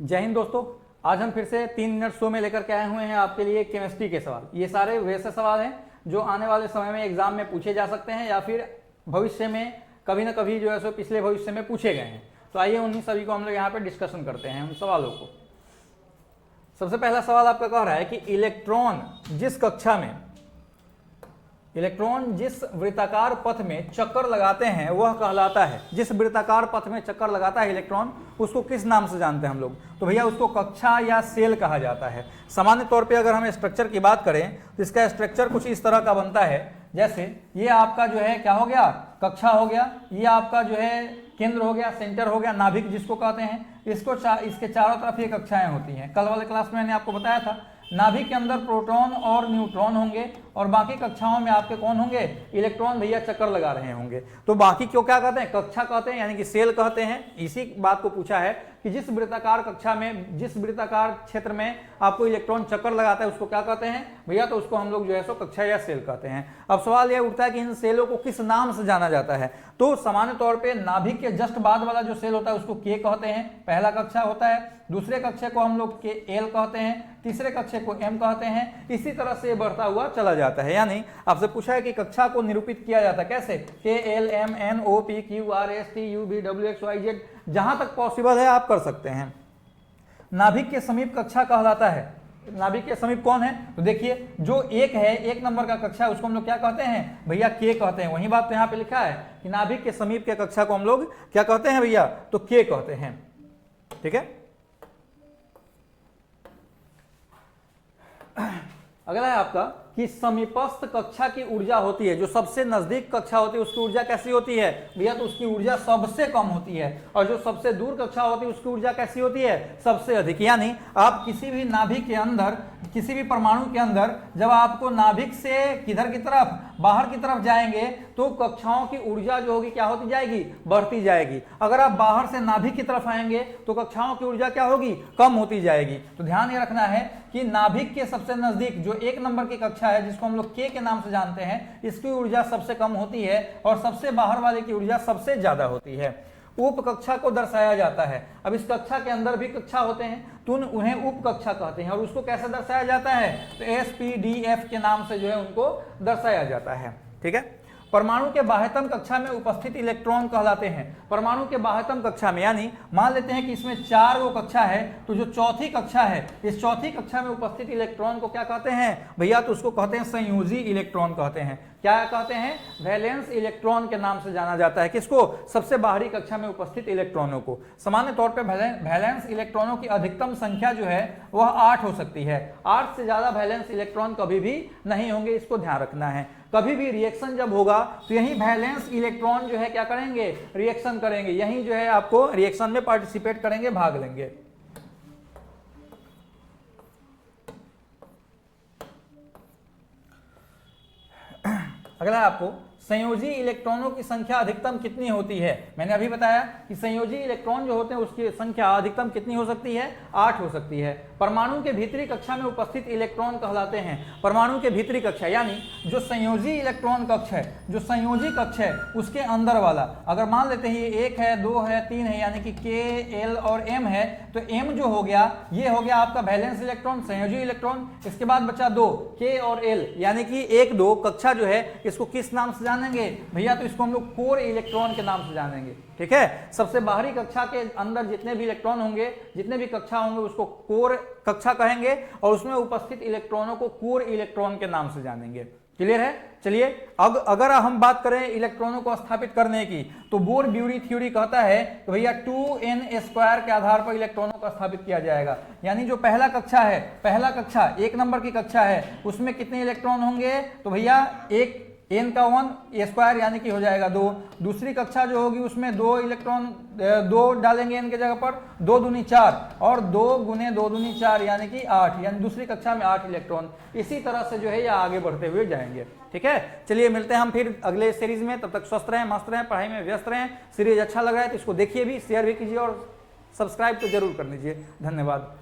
जय हिंद दोस्तों। आज हम फिर से 3 मिनट शो में लेकर के आए हुए हैं आपके लिए केमिस्ट्री के सवाल। ये सारे वैसे सवाल हैं जो आने वाले समय में एग्जाम में पूछे जा सकते हैं या फिर भविष्य में कभी ना कभी जो है सो पिछले भविष्य में पूछे गए हैं। तो आइए उन्हीं सभी को हम लोग यहाँ पे डिस्कशन करते हैं उन सवालों को। सबसे पहला सवाल आपका कह रहा है कि इलेक्ट्रॉन जिस वृत्ताकार पथ में चक्कर लगाते हैं वह कहलाता है। जिस वृत्ताकार पथ में चक्कर लगाता है इलेक्ट्रॉन, उसको किस नाम से जानते हैं हम लोग? तो भैया उसको कक्षा या सेल कहा जाता है। सामान्य तौर पे अगर हम स्ट्रक्चर की बात करें तो इसका स्ट्रक्चर कुछ इस तरह का बनता है। जैसे ये आपका जो है क्या हो गया, कक्षा हो गया। ये आपका जो है केंद्र हो गया, सेंटर हो गया, नाभिक जिसको कहते हैं। इसके चारों तरफ ये कक्षाएं होती हैं। कल वाले क्लास में मैंने आपको बताया था नाभिक के अंदर प्रोटॉन और न्यूट्रॉन होंगे और बाकी कक्षाओं में आपके कौन होंगे? इलेक्ट्रॉन भैया चक्कर लगा रहे होंगे। तो बाकी क्यों क्या कहते हैं? कक्षा कहते हैं, यानी कि सेल कहते हैं। इसी बात को पूछा है कि जिस वृत्ताकार कक्षा में, जिस वृत्ताकार क्षेत्र में आपको इलेक्ट्रॉन चक्कर लगाता है उसको क्या कहते हैं भैया? तो उसको हम लोग जो है सो कक्षा या सेल कहते हैं। अब सवाल यह उठता है कि इन सेलों को किस नाम से जाना जाता है? तो सामान्य तौर पर नाभिक के जस्ट बाद वाला जो सेल होता है उसको के कहते हैं, पहला कक्षा होता है। दूसरे कक्षे को हम लोग के एल कहते हैं, तीसरे कक्षे को एम कहते हैं। इसी तरह से बढ़ता हुआ चला जाता है। यानी आपसे पूछा है कि कक्षा को निरूपित किया जाता है कैसे? K L M N O P Q R S T U V W X Y Z, जहां तक पॉसिबल है आप कर सकते हैं। नाभिक के समीप कक्षा कहलाता है। नाभिक के समीप कौन है? तो देखिए जो एक है, 1 नंबर का कक्षा है, उसको हम लोग क्या कहते हैं भैया? के कहते हैं। वही बात तो यहाँ पे लिखा है कि नाभिक के समीप के कक्षा को हम लोग क्या कहते हैं भैया? तो के कहते हैं। ठीक है। अगला है आपका कि समीपस्थ कक्षा की ऊर्जा होती है, जो सबसे नजदीक कक्षा होती है उसकी ऊर्जा कैसी होती है भैया? तो उसकी ऊर्जा सबसे कम होती है। और जो सबसे दूर कक्षा होती है उसकी ऊर्जा कैसी होती है? सबसे अधिक। यानी आप किसी भी नाभिक के अंदर, किसी भी परमाणु के अंदर जब आपको नाभिक से किधर की तरफ, बाहर की तरफ जाएंगे तो कक्षाओं की ऊर्जा जो होगी क्या होती जाएगी? बढ़ती जाएगी। अगर आप बाहर से नाभिक की तरफ आएंगे तो कक्षाओं की ऊर्जा क्या होगी? कम होती जाएगी। तो ध्यान ये रखना है कि नाभिक के सबसे नजदीक जो 1 नंबर की कक्षा है, जिसको हम लोग के नाम से जानते हैं, इसकी ऊर्जा सबसे कम होती है और सबसे बाहर वाले की ऊर्जा सबसे ज्यादा होती है। उप कक्षा को दर्शाया जाता है। अब इस कक्षा के अंदर भी कक्षा होते हैं तो उन्हें उप कक्षा कहते हैं। और उसको कैसे दर्शाया जाता है? तो एस पी डी एफ के नाम से जो है उनको दर्शाया जाता है। ठीक है। परमाणु के बाह्यतम कक्षा में उपस्थित इलेक्ट्रॉन कहलाते हैं। परमाणु के बाह्यतम कक्षा में, यानी मान लेते हैं कि इसमें 4 गो कक्षा है, तो जो चौथी कक्षा है, इस चौथी कक्षा में उपस्थित इलेक्ट्रॉन को क्या कहते हैं भैया? तो उसको कहते हैं संयोजी इलेक्ट्रॉन कहते हैं। क्या कहते हैं? वैलेंस इलेक्ट्रॉन के नाम से जाना जाता है। किसको? सबसे बाहरी कक्षा में उपस्थित इलेक्ट्रॉनों को। सामान्य तौर पर वैलेंस इलेक्ट्रॉनों की अधिकतम संख्या जो है वह 8 हो सकती है। 8 से ज्यादा वैलेंस इलेक्ट्रॉन कभी भी नहीं होंगे, इसको ध्यान रखना है। कभी भी रिएक्शन जब होगा तो यही वैलेंस इलेक्ट्रॉन जो है क्या करेंगे? रिएक्शन करेंगे। यही जो है आपको रिएक्शन में पार्टिसिपेट करेंगे, भाग लेंगे। अगला है आपको संयोजी इलेक्ट्रॉनों की संख्या अधिकतम कितनी होती है? मैंने अभी बताया कि संयोजी इलेक्ट्रॉन जो होते हैं उसकी संख्या अधिकतम कितनी हो सकती है? 8 हो सकती है। परमाणु के भीतरी कक्षा में उपस्थित इलेक्ट्रॉन कहलाते हैं। परमाणु के भीतरी कक्षा यानी जो संयोजी इलेक्ट्रॉन कक्ष है, जो संयोजी कक्ष है उसके अंदर वाला, अगर मान लेते हैं ये 1 है, 2 है, 3 है, यानी कि के एल और एम है, तो एम जो हो गया ये हो गया आपका वैलेंस इलेक्ट्रॉन, संयोजी इलेक्ट्रॉन। इसके बाद बचा 2 के और एल, यानी कि 1 2 कक्षा जो है इसको किस नाम से जानेंगे भैया? तो इसको हम लोग कोर इलेक्ट्रॉन के नाम से जानेंगे। ठीक है। सबसे बाहरी कक्षा के अंदर जितने भी इलेक्ट्रॉन होंगे, जितने भी कक्षा होंगे उसको कोर कक्षा कहेंगे और उसमें उपस्थित इलेक्ट्रॉनों को कोर इलेक्ट्रॉन के नाम से जानेंगे। क्लियर है? चलिए अगर हम बात करें इलेक्ट्रॉनों को स्थापित करने की, तो बोर ब्यूरी थ्योरी कहता है तो भैया 2n² के आधार पर इलेक्ट्रॉनों को स्थापित किया जाएगा। यानी जो पहला कक्षा है, पहला कक्षा 1 नंबर की कक्षा है, उसमें कितने इलेक्ट्रॉन होंगे? तो भैया एक n का 1 स्क्वायर यानी कि हो जाएगा 2। दूसरी कक्षा जो होगी उसमें 2 इलेक्ट्रॉन 2 डालेंगे n के जगह पर, 2 दूनी 4 और 2 गुने 2 दूनी 4 यानी कि 8, यानी दूसरी कक्षा में 8 इलेक्ट्रॉन। इसी तरह से जो है ये आगे बढ़ते हुए जाएंगे। ठीक है। चलिए मिलते हैं हम फिर अगले सीरीज में। तब तक स्वस्थ रहें, मस्त रहें, पढ़ाई में व्यस्त रहें। सीरीज अच्छा लग रहा है तो इसको देखिए भी, शेयर भी कीजिए और सब्सक्राइब तो जरूर कर लीजिए। धन्यवाद।